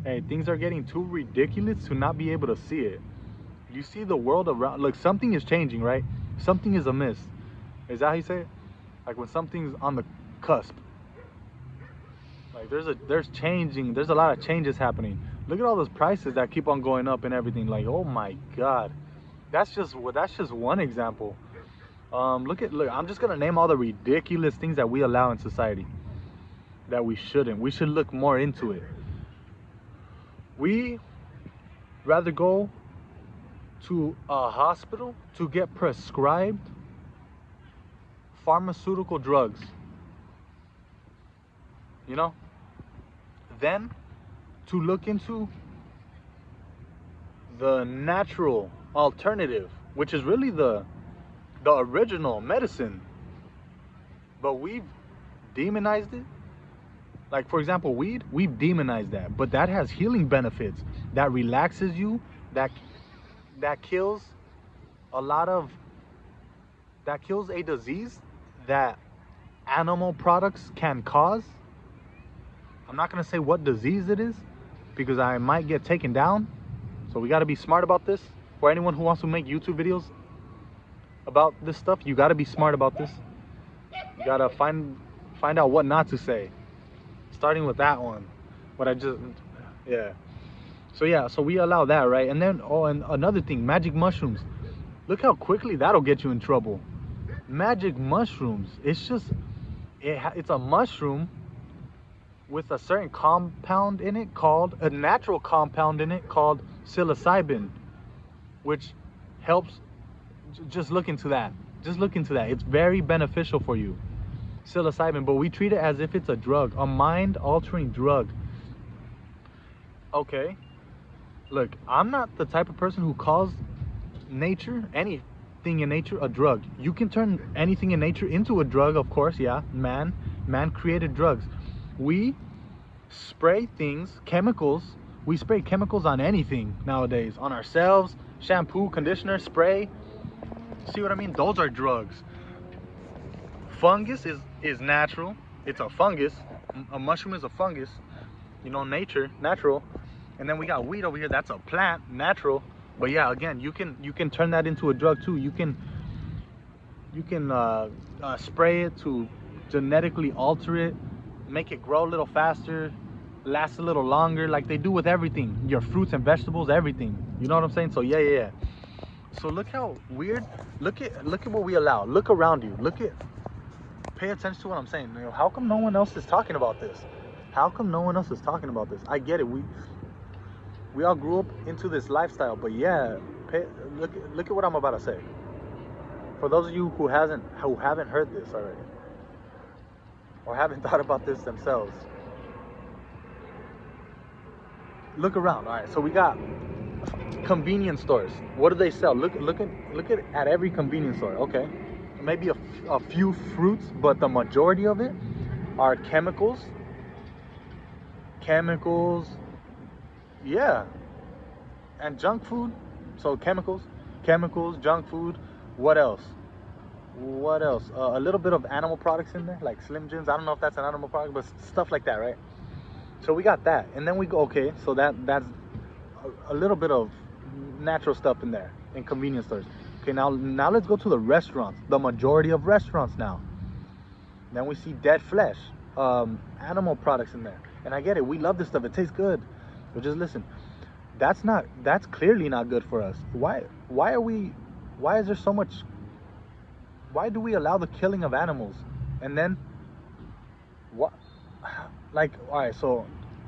Hey, things are getting too ridiculous to not be able to see it. You see the world around. Look, something is changing, right? Something is amiss. Is that how you say it? Like when something's on the cusp. Like there's changing. There's a lot of changes happening. Look at all those prices that keep on going up and everything. Like, oh my God, that's just one example. Look. I'm just gonna name all the ridiculous things that we allow in society that we shouldn't. We should look more into it. We rather go to a hospital to get prescribed pharmaceutical drugs, you know, then to look into the natural alternative, which is really the original medicine, but we've demonized it. Like for example, we've demonized that, but that has healing benefits. That relaxes you. That that kills a lot of that kills a disease that animal products can cause. I'm not gonna say what disease it is because I might get taken down. So we gotta be smart about this. For anyone who wants to make YouTube videos about this stuff, you gotta be smart about this. You gotta find out what not to say. Starting with that one. What I just yeah. So yeah, so we allow that, right? And then and another thing, magic mushrooms. Look how quickly that'll get you in trouble. Magic mushrooms. It's just it's a mushroom with a certain compound in it called a natural compound in it called psilocybin, which helps. Just look into that. Just look into that. It's very beneficial for you. Psilocybin, but we treat it as if it's a drug, a mind-altering drug. Okay, look, I'm not the type of person who calls nature, anything in nature, a drug. You can turn anything in nature into a drug, of course. Yeah, man created drugs. We spray things, chemicals. We spray chemicals on anything nowadays, on ourselves. Shampoo, conditioner, spray. See what I mean? Those are drugs. Fungus is natural. It's a fungus. A mushroom is a fungus. You know, natural. And then we got weed over here. That's a plant, natural. But yeah, again, you can turn that into a drug too. You can spray it to genetically alter it, make it grow a little faster, last a little longer, like they do with everything. Your fruits and vegetables, everything. You know what I'm saying? So yeah. So look how weird. Look at what we allow. Look around you. Pay attention to what I'm saying. You know, how come no one else is talking about this? How come no one else is talking about this? I get it. We all grew up into this lifestyle, but yeah, look at what I'm about to say. For those of you who haven't heard this already, or haven't thought about this themselves, look around. All right, so we got convenience stores. What do they sell? Look at every convenience store. Okay, maybe a few fruits, but the majority of it are chemicals, yeah, and junk food. So chemicals, junk food. What else? A little bit of animal products in there, like Slim Jims. I don't know if that's an animal product, but stuff like that, right? So we got that, and then we go, okay, so that's a little bit of natural stuff in there in convenience stores. Okay, now let's go to the restaurants. The majority of restaurants now. Then we see dead flesh, animal products in there. And I get it. We love this stuff. It tastes good. But just listen. That's clearly not good for us. Why is there so much? Why do we allow the killing of animals? And then what? Like, all right, so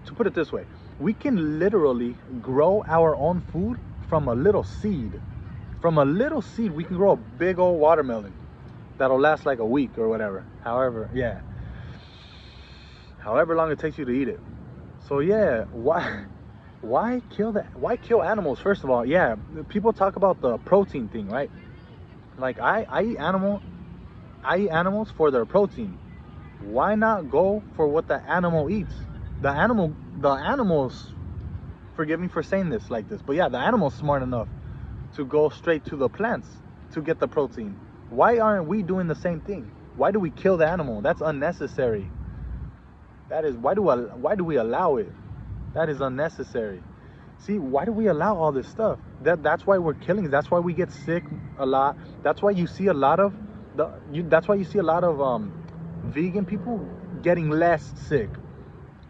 to put it this way, we can literally grow our own food from a little seed. From a little seed, we can grow a big old watermelon that'll last like a week or whatever. However long it takes you to eat it. So yeah, why kill that? Why kill animals? First of all, yeah, people talk about the protein thing, right? Like I eat animals for their protein. Why not go for what the animal eats? The animals, forgive me for saying this like this, but yeah, the animal's smart enough to go straight to the plants to get the protein. Why aren't we doing the same thing? Why do we kill the animal? That's unnecessary. That is, why do we allow it? That is unnecessary. See, why do we allow all this stuff? That's why we're killing. That's why we get sick a lot. That's why you see a lot of that's why you see a lot of vegan people getting less sick.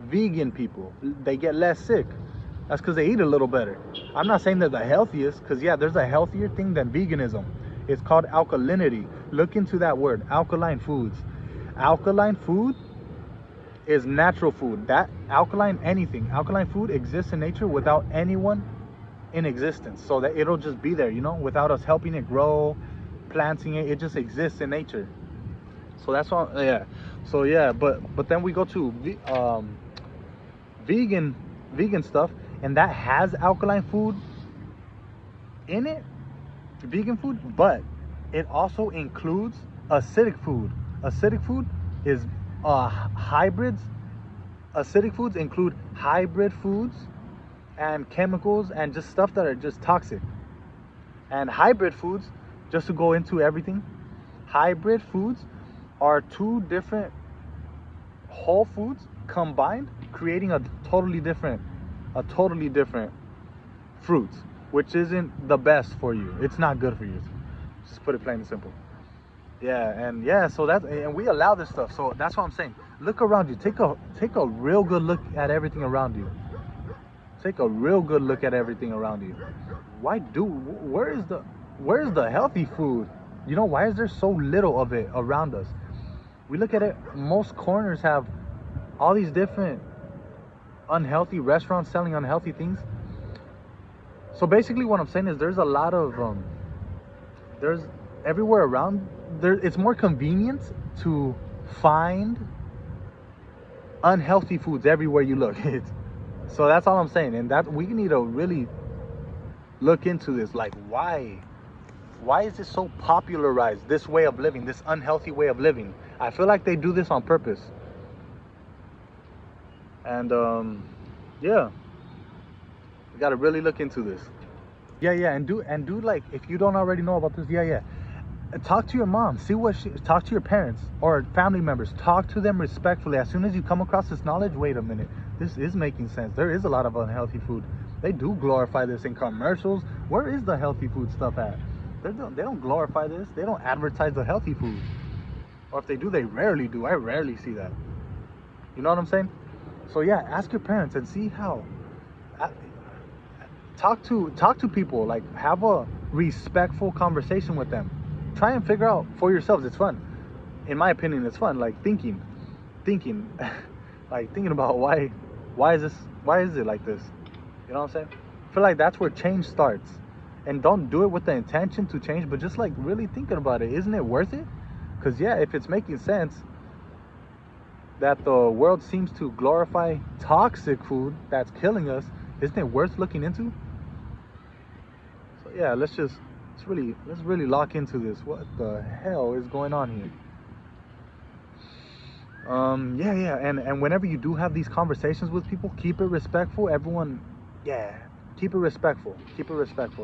Vegan people, they get less sick. That's because they eat a little better. I'm not saying they're the healthiest, because yeah, there's a healthier thing than veganism. It's called alkalinity. Look into that word, alkaline foods. Alkaline food is natural food. That alkaline anything, alkaline food exists in nature without anyone in existence. So that it'll just be there, you know, without us helping it grow, planting it. It just exists in nature. So that's all. Yeah. So yeah, but then we go to vegan stuff, and that has alkaline food in it, vegan food, but it also includes acidic food. Acidic food is hybrids. Acidic foods include hybrid foods and chemicals and just stuff that are just toxic. And hybrid foods, just to go into everything, hybrid foods are two different whole foods combined, creating a totally different fruit, which isn't the best for you. It's not good for you. Just put it plain and simple. Yeah, and yeah, so that, and we allow this stuff. So that's what I'm saying. Look around you. Take a real good look at everything around you. Take a real good look at everything around you. Where is the healthy food? You know, why is there so little of it around us? We look at it, most corners have all these different unhealthy restaurants selling unhealthy things. So basically what I'm saying is there's a lot of there's everywhere around there, it's more convenient to find unhealthy foods everywhere you look. So that's all I'm saying, and that we need to really look into this. Like, why is it so popularized, this way of living, this unhealthy way of living? I feel like they do this on purpose. And yeah, we got to really look into this. Yeah, and do like, if you don't already know about this, talk to your mom, talk to your parents or family members, talk to them respectfully. As soon as you come across this knowledge, wait a minute, this is making sense. There is a lot of unhealthy food. They do glorify this in commercials. Where is the healthy food stuff at? They don't glorify this. They don't advertise the healthy food. Or if they do, they rarely do. I rarely see that. You know what I'm saying? So yeah, ask your parents and see how. Talk to people. Like, have a respectful conversation with them. Try and figure out for yourselves. It's fun. In my opinion, it's fun. Like thinking, like thinking about why is it like this? You know what I'm saying? I feel like that's where change starts. And don't do it with the intention to change, but just like really thinking about it. Isn't it worth it? Because yeah, if it's making sense that the world seems to glorify toxic food that's killing us, isn't it worth looking into? So yeah, let's really lock into this. What the hell is going on here? And whenever you do have these conversations with people, keep it respectful. Everyone, yeah, keep it respectful.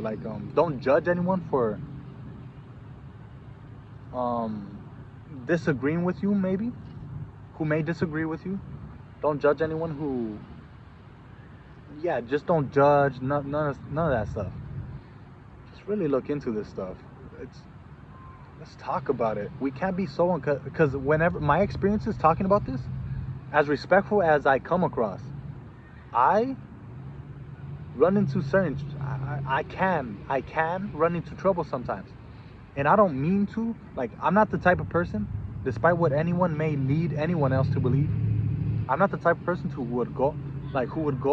Like, don't judge anyone for disagreeing with you, maybe, who may disagree with you. Don't judge anyone who, yeah, just don't judge. None of that stuff. Just really look into this stuff. Let's talk about it. We can't be so, because whenever my experiences talking about this, as respectful as I come across, I run into certain, I can run into trouble sometimes. And I don't mean to. Like, I'm not the type of person, despite what anyone may lead anyone else to believe, I'm not the type of person who would go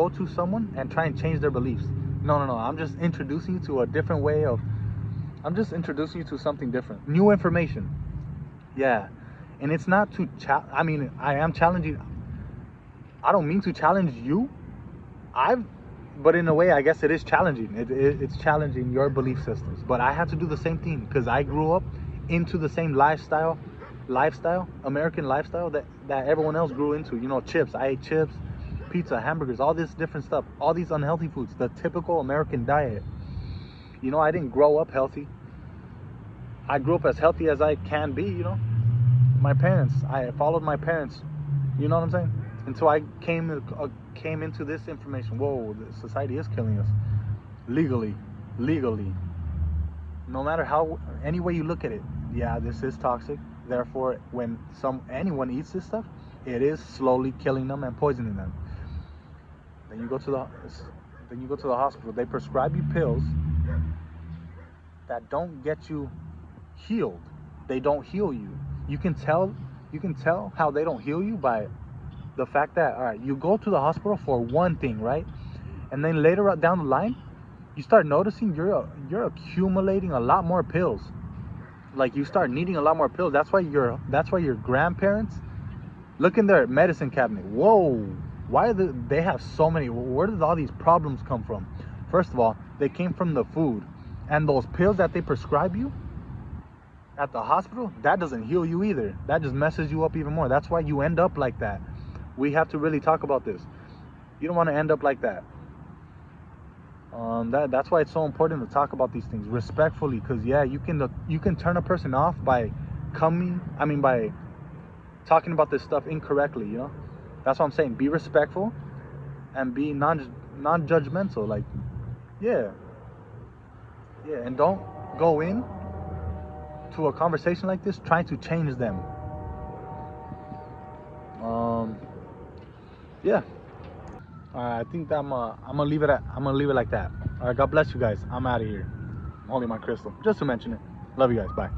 to someone and try and change their beliefs. No. I'm just introducing you to a different way of, I'm just introducing you to something different, new information. Yeah, and it's not to I am challenging. I don't mean to challenge you. But in a way, I guess it is challenging. It's challenging your belief systems. But I had to do the same thing because I grew up into the same lifestyle, American lifestyle that everyone else grew into. You know, chips. I ate chips, pizza, hamburgers, all this different stuff, all these unhealthy foods, the typical American diet. You know, I didn't grow up healthy. I grew up as healthy as I can be, you know. My parents, I followed my parents, you know what I'm saying? Until I came came into this information. Whoa, the society is killing us legally. No matter how, any way you look at it, yeah, this is toxic. Therefore, when anyone eats this stuff, it is slowly killing them and poisoning them. Then you go to the hospital. They prescribe you pills that don't get you healed. They don't heal you. You can tell how they don't heal you by the fact that, all right, you go to the hospital for one thing, right? And then later down the line, you start noticing you're accumulating a lot more pills. Like, you start needing a lot more pills. That's why your grandparents look in their medicine cabinet. Whoa, why they have so many? Where did all these problems come from? First of all, they came from the food, and those pills that they prescribe you at the hospital, that doesn't heal you either. That just messes you up even more. That's why you end up like that. We have to really talk about this. You don't want to end up like that. That's why it's so important to talk about these things respectfully, because yeah, you can turn a person off by by talking about this stuff incorrectly, you know. That's what I'm saying. Be respectful and be non-judgmental. Like, yeah, and don't go in to a conversation like this trying to change them. Yeah. I think that I'm gonna leave it like that. All right, God bless you guys. I'm out of here. I'm holding my crystal just to mention it. Love you guys. Bye.